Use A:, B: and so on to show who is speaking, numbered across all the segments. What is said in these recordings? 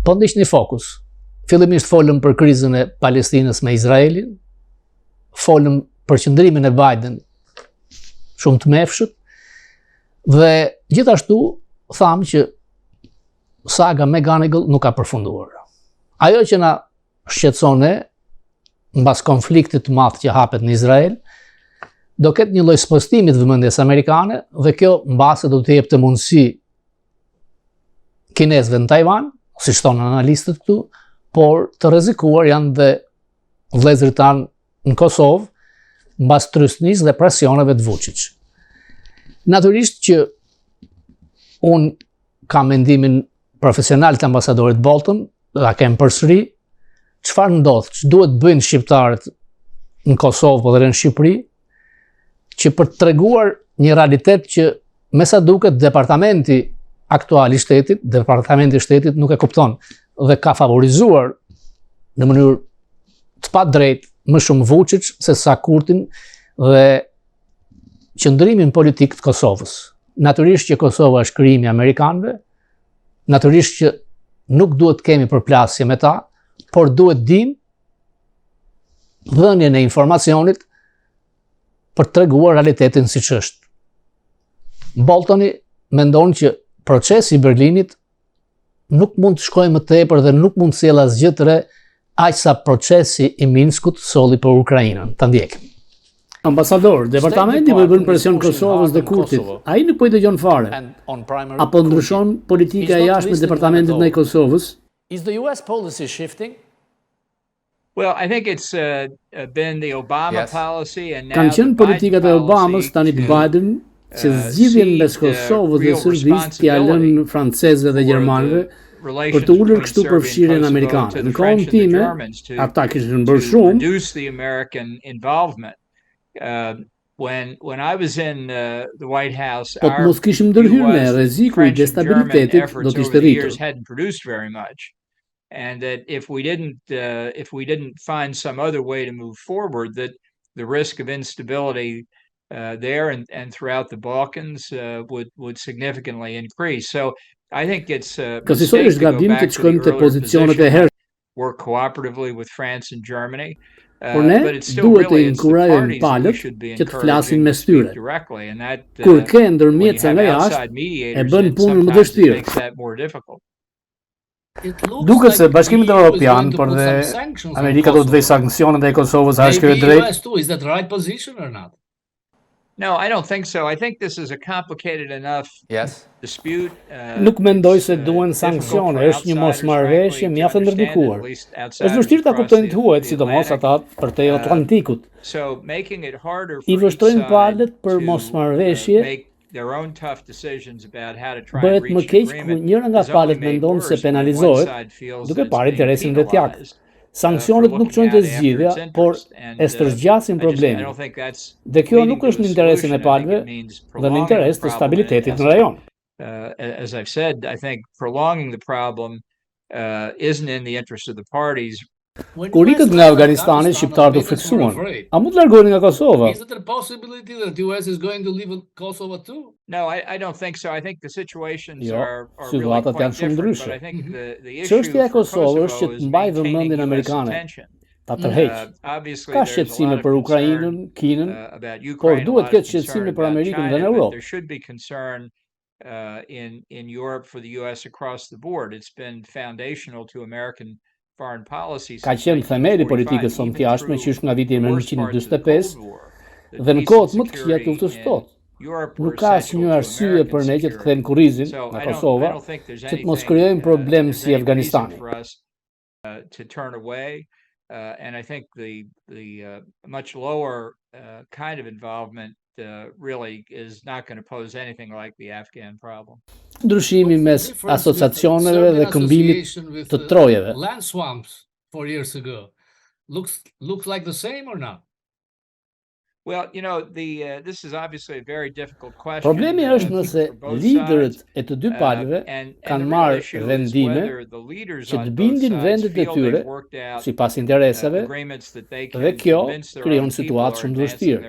A: Po ndiqni fokus. Fillimisht folëm për krizën e Palestinës me Izraelin, folëm për qëndrimin e Biden shumë të mefshët, dhe gjithashtu thamë që saga McGonigal nuk ka përfunduar. Ajo që na shqetëson ne, mbas konfliktit të madh që hapet në Izrael, do ketë një lloj spostimi të vëmendjes amerikane, dhe kjo mbase do të jepte mundësi kinezëve në Taiwan, siç thonë analistët këtu, por të rrezikuar janë dhe vëllezërit tanë në Kosovë, mbas trysnisë dhe presioneve të Vučić. Natyrisht që unë kam mendimin profesional të ambasadorit Bolton, dhe kem përsëri, çfarë ndodh, që duhet bëjnë shqiptarët në Kosovë po dhe në Shqipëri, që për të treguar një realitet që me sa duket departamenti aktual i shtetit, departamenti i shtetit nuk e kupton dhe ka favorizuar në mënyrë të padrejtë më shumë Vučić se sa Kurtin dhe qëndrimin politik të Kosovës. Natyrisht që Kosova është krijimi i amerikanëve, natyrisht që nuk duhet kemi përplasje me ta, por duhet dim dhënien e informacionit për të treguar realitetin siç është. Boltoni mendon që procesi i Berlinit nuk mund të shkojë më tepër dhe nuk mund të sjellë asgjë të re aq sa procesi i Minskut solli për Ukrainën. Ta ndjekim. Ambasador, departamenti po i bën presion Kosovës dhe Kurtit. Ai nuk po i dëgjon fare. Apo ndryshon politika e jashtme e departamentit ndaj Kosovës?
B: Is the US policy shifting?
C: Well, I think it's been the Obama policy and now
A: Kanë qenë politikat e Obamës tani të Biden që zgjidhjen mes Kosovës dhe Serbisë t'ia lënë francezëve dhe gjermanëve për të ulur kështu përfshirjen amerikane. Në kohën time, ata kishin bërë shumë.
C: When I was in the White House,
A: Po të mos kishim ndërhyrë ne, rreziku i destabilitetit do të ishte rritur.
C: Hadn't produced very much. And that if we didn't find some other way to move forward, that the risk of instability there and throughout the Balkans would significantly increase. So I think it's a mistake to go back to the earlier position, work cooperatively with France and Germany.
A: Por ne duhet të inkurajojmë palët që të flasin mes tyre. Kur ke ndërmjetëse nga jashtë, e bën punën më vështirë. Duket se Bashkimi Evropian, por dhe Amerika do të vëjë sanksione ndaj Kosovës, a është kjo e drejtë?
B: Is that the right position or not?
C: No, I don't think so. I think this is a complicated enough dispute.
A: Nuk mendoj se duhen sanksione, është një mosmarrëveshje mjaft e ndërlikuar. Është vështirë ta kuptojnë të huajt, sidomos ata përtej Atlantikut. I vështrojnë palët për mosmarrëveshje. Bëhet më keq kur njëra nga palët mendon se penalizohet, duke parë interesin vetjak. Sanksionet nuk çojnë te zgjidhja, por e stërgjasin problemin. Dhe kjo nuk është në interesin e palëve dhe në interes të stabilitetit në rajon.
C: As I've said, I think prolonging the problem isn't in the interest of the parties.
A: Kur ikët nga Afganistani, shqiptarët u friksuan. A mund të largoheni nga Kosova?
B: Is it a possibility that the US is going to leave Kosovo too?
C: No, I don't think so. I think the situations are really
A: situatat
C: quite
A: janë shumë
C: different,
A: ndryshe.
C: but I think the issue
A: Çështja e
C: for
A: Kosovës është që
C: Kosovo
A: të
C: is
A: mbajë
C: maintaining
A: vëmendjen
C: US
A: amerikane,
C: attention.
A: ta tërheqë.
C: Obviously,
A: Ka
C: there's a
A: shqetësime
C: lot of
A: për
C: concern
A: Ukrainën, Kinën,
C: about
A: por
C: Ukraine, a
A: duhet
C: lot of
A: këtë
C: concern
A: shqetësime për
C: about
A: Amerikën dhe
C: China,
A: në
C: but
A: Europë.
C: there should be concern in Europe for the US across the board. It's been foundational to American foreign policy.
A: Ka qenë themeli politikës sonë të jashtme që është nga viti 1945 dhe në kohët më të këqija të luftës totë. Nuk ka asnjë arsye për ne që të kthejmë kurrizin nga Kosova, që të mos krijojmë problem si Afganistani.
C: To turn away, and I think the much lower kind of involvement really is not going to pose anything like the Afghan problem.
A: Ndryshimi mes asociacioneve dhe këmbimit të trojeve.
B: Land swamps 4 years ago looks like the same or not?
C: Well, you know, this is obviously a very difficult question.
A: Problemi është nëse liderët e të dy palëve kanë marrë vendime që të bindin vendet e tyre sipas interesave dhe kjo krijon situatë shumë të vështirë.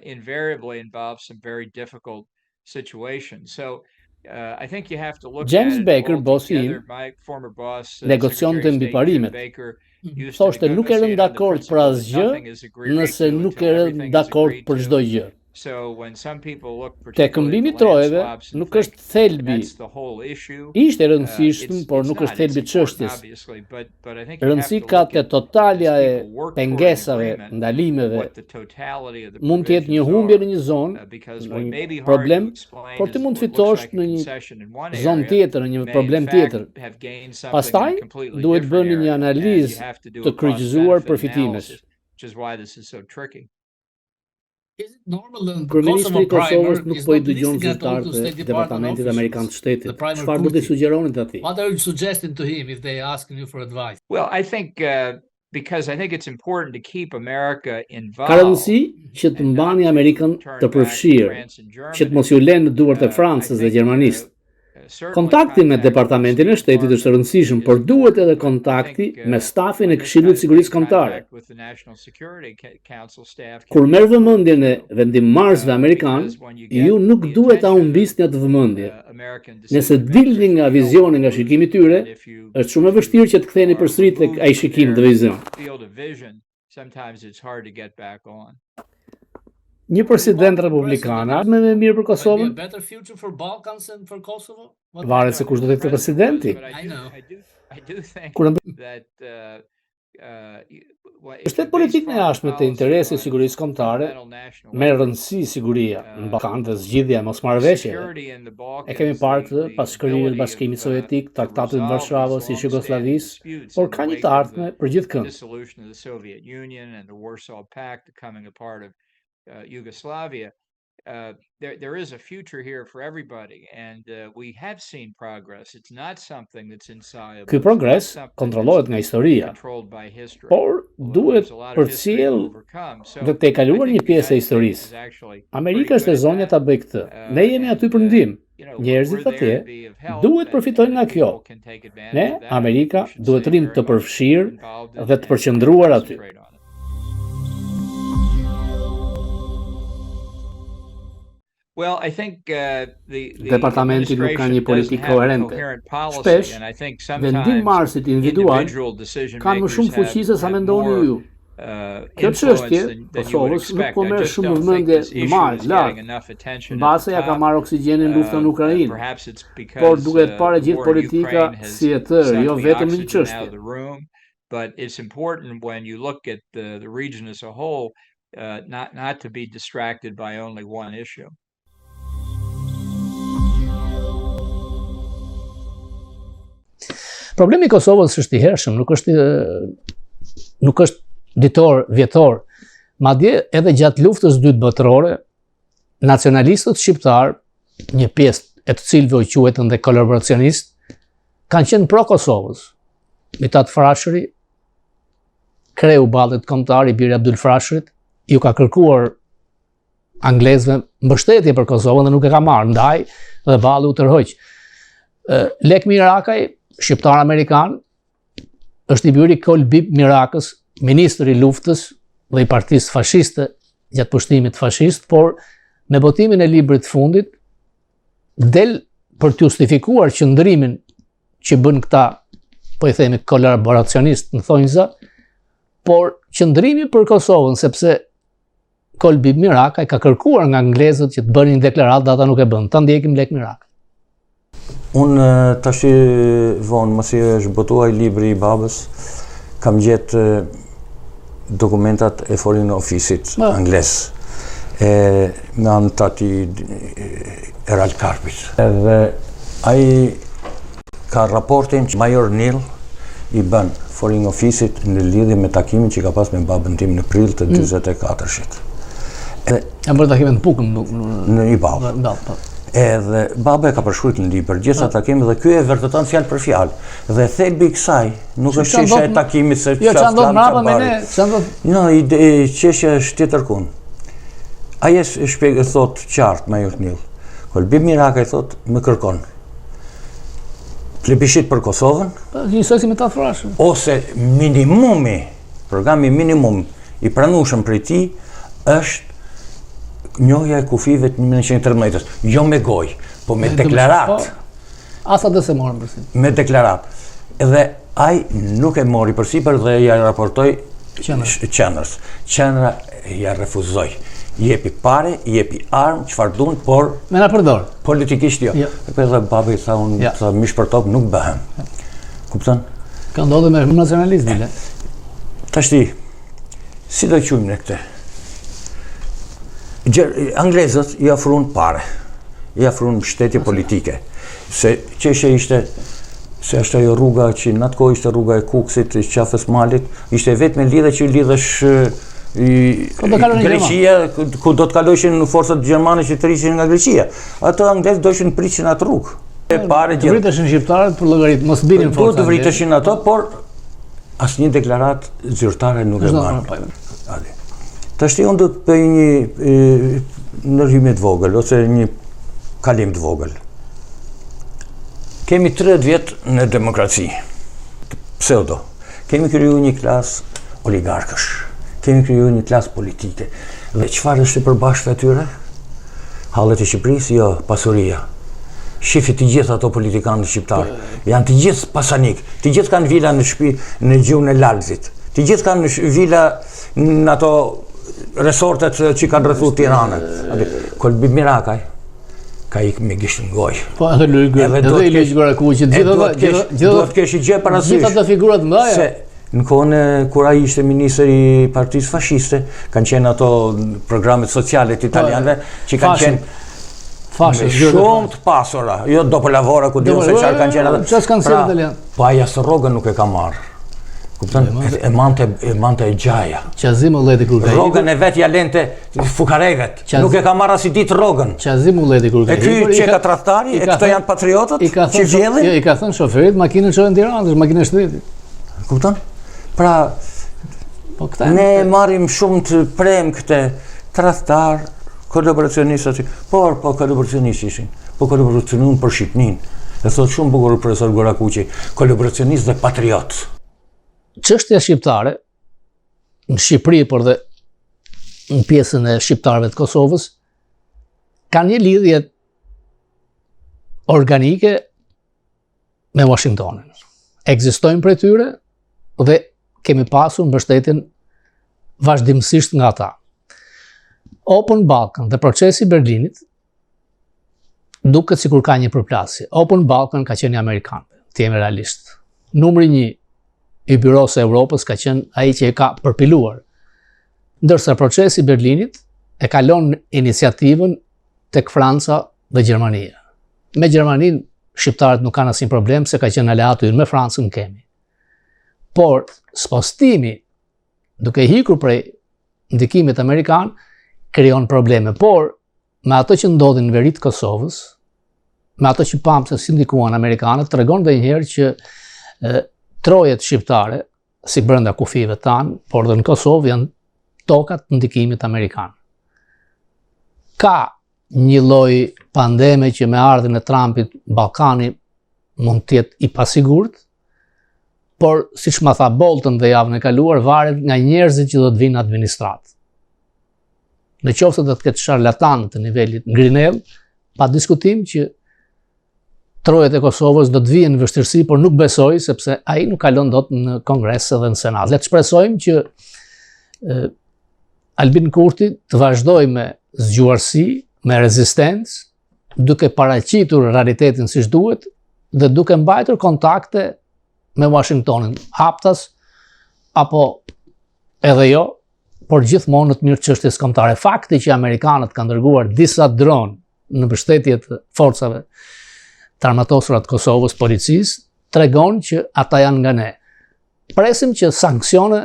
C: Invariably involves some very difficult situations. So I think you have to look
A: James
C: at it
A: Baker,
C: all
A: bossi im,
C: together. My former boss,
A: negocionte
C: Secretary of
A: mbi
C: State Jim
A: parimet.
C: Baker, used to
A: Thoshte nuk e rënë
C: negotiate on the
A: dakord për
C: principle that
A: asgjë
C: nothing is agreed
A: nëse
C: to
A: nuk
C: until
A: e rënë
C: everything is
A: dakord
C: agreed
A: për
C: to.
A: çdo gjë.
C: So when some people look
A: Te
C: particularly
A: këmbimi
C: at the land
A: trojeve
C: swaps and
A: nuk
C: think
A: është thelbi,
C: that's the whole issue,
A: ishte e rëndësishëm, por
C: it's
A: nuk
C: not.
A: është thelbi
C: It's important,
A: çështjes.
C: obviously, but I think you have
A: Rëndësi
C: to
A: ka
C: look
A: te
C: at,
A: totalja
C: as
A: e
C: people work toward an
A: pengesave,
C: agreement,
A: ndalimeve.
C: what the totality of the
A: Mund të jetë një
C: provisions
A: humbje
C: are.
A: në një zonë,
C: Because
A: në
C: what
A: një
C: may be hard
A: problem,
C: to explain
A: por
C: is
A: ti mund të
C: what looks
A: fitosh
C: like a
A: në një
C: concession in one
A: zonë
C: area
A: tjetër, në një
C: may in
A: problem
C: fact
A: tjetër.
C: have gained something in
A: Pastaj
C: a completely
A: duhet
C: different
A: bëni një
C: area, and you
A: analizë
C: have to do
A: të
C: a
A: kryqëzuar
C: cost-benefit
A: përfitimesh.
C: analysis, which is why this is so tricky.
B: Is it normal in the
A: Kryeministri i
B: Kosovo
A: Kosovës
B: primer
A: nuk
B: is
A: po i
B: not
A: dëgjon
B: listening at all to
A: zyrtarët e
B: State Department
A: Departamentit Amerikan të
B: officials, the
A: Shtetit.
B: primer
A: Çfarë do të
B: Putin?
A: sugjeronit atij?
B: What are you suggesting to him if they asking you for advice?
C: Well, I think because I think it's important to keep America
A: Ka
C: involved
A: rëndësi që të
C: and not
A: mbani
C: to
A: Amerikën
C: turn
A: të
C: back to
A: përfshirë,
C: France and
A: që të mos
C: Germany.
A: ju lënë në duart e
C: I
A: Francës dhe
C: think
A: Gjermanisë.
C: certainly
A: Kontakti me
C: contact with the
A: Departamentin e
C: State
A: Shtetit është
C: Department
A: rëndësishëm,
C: is
A: por duhet edhe
C: important, but I
A: kontakti
C: think,
A: me stafin e
C: when this
A: Këshillit
C: kind
A: të
C: of
A: Sigurisë
C: thing,
A: Kombëtare.
C: contact with the National Security Council staff can
A: Kur
C: be
A: merr
C: important
A: vëmendjen e
C: too.
A: vendimmarrësve amerikan,
C: Because when you get
A: ju nuk
C: the
A: duhet ta
C: attention
A: humbisni atë vëmendje.
C: of American
A: Nëse
C: decision
A: dilni
C: makers,
A: nga
C: you don't
A: vizioni, nga
C: lose,
A: shikimi i tyre,
C: and if you
A: është shumë e vështirë që të ktheheni përsëri tek ai shikim dhe vizion.
C: field of vision, sometimes it's hard to get back on.
A: Një president republikan, a më mirë për
B: Might be a
A: Kosovën?
B: better future for Balkans and for Kosovo? What
A: Varet se kush do të jetë presidenti.
B: I know.
C: I do think
A: Kur
C: that
A: Shtetë politikë në jashtme të interesit sigurisë kombëtare, me rëndësi siguria në Ballkan dhe zgjidhja e mosmarrëveshjeve. E kemi parë të pas shkrirjes së Bashkimit Sovjetik, Tratatit të Varshavës, ish Jugosllavisë, por ka një të ardhme për gjithkënd.
C: Dissolution of the Soviet Union and the Warsaw Pact becoming a part of Yugoslavia. There is a future here for everybody, and we have seen progress. It's not something that's insoluble.
A: Ky progres kontrollohet nga historia,
C: Controlled by history.
A: por duhet përcjell dhe të kaluar një pjesë e historisë. Amerika është e zonja ta bëjë këtë. Ne jemi aty për ndihmë. Njerëzit atje duhet përfitojnë nga kjo. Ne, Amerika, duhet rinë të përfshirë dhe të përqendruar aty.
C: Well, I think
A: Departamenti nuk ka një politikë koherente. Shpesh, vendimmarrësit individual kanë më shumë fuqi se sa mendoni ju. Kjo çështje Kosovës nuk po merr shumë vëmendje në mal, lart. Mbase ja ka marrë oksigjenin lufta në Ukrainë. Por duhet parë gjithë politika si e tërë, jo vetëm një çështje.
C: But it's important when you look at the region as a whole, not to be distracted by only one issue.
A: Problemi i Kosovës është i hershëm, nuk është ditor vjetor. Madje edhe gjatë luftës së dytë botërore, nacionalistët shqiptar, një pjesë e të cilëve u quajtën dhe kolaboracionistë, kanë qenë pro Kosovës. Mitat Frashëri, kreu ballit kombëtar i biri Abdul Frashërit, ju ka kërkuar anglezëve mbështetje për Kosovën dhe nuk e ka marrë, ndaj dhe balli u tërhoq. Lek Mirakaj, shqiptar amerikan, është i biri Kolbib Mirakës, ministri i luftës dhe i partisë fashiste gjatë pushtimit fashist, por me botimin e librit të fundit del për të justifikuar qëndrimin që bën këta, po i themi kolaboracionist në thonjza, por qëndrimi për Kosovën, sepse Kolbib Mirakaj ka kërkuar nga anglezët që të bënin deklaratë dhe ata nuk e bën. Ta ndjekim Lek Mirakaj.
D: Unë tash vonë, mos i është botuar libri i babës, kam gjetë dokumentat e Foreign Office-it angles, me anë të ati Erald Karpit. Edhe ai ka raportin që Major Neil i bën Foreign Office-it në lidhje me takimin që ka pas me babën tim në prill të 44-shit.
A: Ja bërë takimin në Pukën
D: në i babë. Edhe baba e ka përshkruajtur në libër gjitha takimet dhe ky e vërteton fjalë për fjalë. Dhe thelbi i kësaj nuk është çështja e takimit se
A: çfarë çandon mbrapa me ne, çandon.
D: Jo, çështja është tjetër kund. Ai e shpjegoi thot qartë Major Neil. Kolbib Mirakaj thot më kërkon plebishit për Kosovën,
A: njësoj si me ta thrashën.
D: Ose minimumi, programi minimum i pranueshëm prej tij është njohja e kufive të 1913-s, jo me gojë, po me deklarat.
A: Asa dhe se morën përsipër.
D: Me deklarat. Edhe ai nuk e mori përsipër dhe ja raportoi qendrës. Qendra ja refuzoi. Jepi pare, jepi armë, çfarë duan, por
A: Me na përdor.
D: politikisht jo. Edhe baba i tha unë tha mish për top nuk bëhem. Kupton?
A: Ka ndodhur me nacionalist dile.
D: Tashti, si do quajmë ne këtë? Anglezët i ofruan pare, i ofruan mbështetje politike. Se çështja ishte se është ajo rruga që në atë kohë ishte rruga e Kuksit, e qafës malit, ishte vetëm lidhje që lidhesh Greqia, ku do të kalojshin forcat gjermane që të rrishin nga Greqia. Ato anglezët doshin prishin atë rrugë. Pare
A: Të vriteshin shqiptarët për llogarit, mos binin forca.
D: Duhet të vriteshin ato, por asnjë deklarat zyrtare nuk e bën. Tashti unë do të bëj një ndërhyrje të vogël ose një kalim të vogël. Kemi 30 vjet në demokraci. Pseudo. Kemi krijuar një klasë oligarkësh. Kemi krijuar një klasë politike. Dhe çfarë është e përbashkët atyre? Hallet e Shqipërisë, jo, pasuria. Shifi të gjithë ato politikanë shqiptarë. Janë të gjithë pasanik. Të gjithë kanë vila në shtëpi në gjuhën e Lalzit. Të gjithë kanë vila në ato resortet që kanë rrethuar Tiranën. Kolbi Mirakaj ka ik me gisht në gojë.
A: Po edhe Lëj Gorakuqi, gjithë
D: do të kesh gjë parasysh.
A: Gjithë ato figura të mëdha.
D: Se në kohën kur ai ishte ministri i Partisë Fashiste, kanë qenë ato programet sociale të italianëve që kanë qenë shumë të pasura, jo dopo lavora ku diun se çfarë kanë qenë ato.
A: Çfarë kanë qenë italianë?
D: Po ai as rrogën nuk e ka marrë. Kupton? E mante e gjaja.
A: Qazim Ulleti kur ka ikur.
D: Rrogën e vet ja lente fukarevet. Nuk e ka marrë as i ditë rrogën.
A: Qazim Ulleti kur ka
D: ikur. E ky që ka tradhtari, e këto janë patriotët që vjedhin.
A: Jo, i ka thënë shoferit makinën çojnë në Tiranë, është makinë e shtetit.
D: Kupton? Pra ne marrim shumë të prem këtë tradhtar, kolaboracionistat, por kolaboracionistë ishin. Po kolaboracionun për Shqipërinë. E thot shumë bukur profesor Gorakuqi, kolaboracionist dhe patriot.
A: Çështja shqiptare në Shqipëri, por dhe në pjesën e shqiptarëve të Kosovës, ka një lidhje organike me Washingtonin. Ekzistojnë prej tyre dhe kemi pasur mbështetjen vazhdimësisht nga ata. Open Balkan dhe procesi i Berlinit duket sikur ka një përplasje. Open Balkan ka qenë amerikanëve, të jemi realisht. Numri 1 i Byrosë e Evropës ka qenë ai që e ka përpiluar. Ndërsa procesi i Berlinit e kalon iniciativën tek Franca dhe Gjermania. Me Gjermaninë shqiptarët nuk kanë asnjë problem se ka qenë aleatu me Francën kemi. Por spostimi duke hikur prej ndikimit amerikan krijon probleme. Por me ato që ndodhin në veri të Kosovës, me ato që pamë se si ndikuan amerikanët, tregon edhe një herë që trojet shqiptare, si brenda kufive tanë, por dhe në Kosovë janë tokat të ndikimit amerikan. Ka një lloj pandeme që me ardhin e Trumpit Ballkani mund të jetë i pasigurt, por siç ma tha Bolton dhe javën e kaluar, varet nga njerëzit që do të vinë në administratë. Në qoftë se do të ketë sharlatan të nivelit ngrinell, pa diskutim që trojet e Kosovës do të vijnë në vështirësi, por nuk besoj sepse ai nuk kalon dot në Kongres edhe në Senat. Le të shpresojmë që Albin Kurti të vazhdojë me zgjuarsi, me rezistencë, duke paraqitur realitetin siç duhet dhe duke mbajtur kontakte me Washingtonin, haptas apo edhe jo, por gjithmonë në të mirë çështjes kombëtare. Fakti që amerikanët kanë dërguar disa dronë në mbështetje të forcave të armatosura të Kosovës, policisë, tregon që ata janë nga ne. Presim që sanksione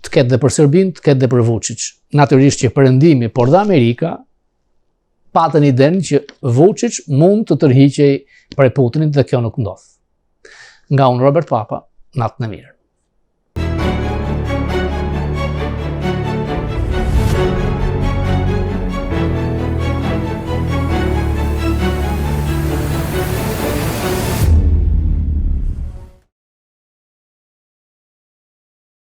A: të ketë dhe për Serbinë, të ketë dhe për Vučić. Natyrisht që Perëndimi, por dhe Amerika patën idenë që Vučić mund të tërhiqej prej Putinit dhe kjo nuk ndodh. Nga unë Robert Papa, natën e mirë.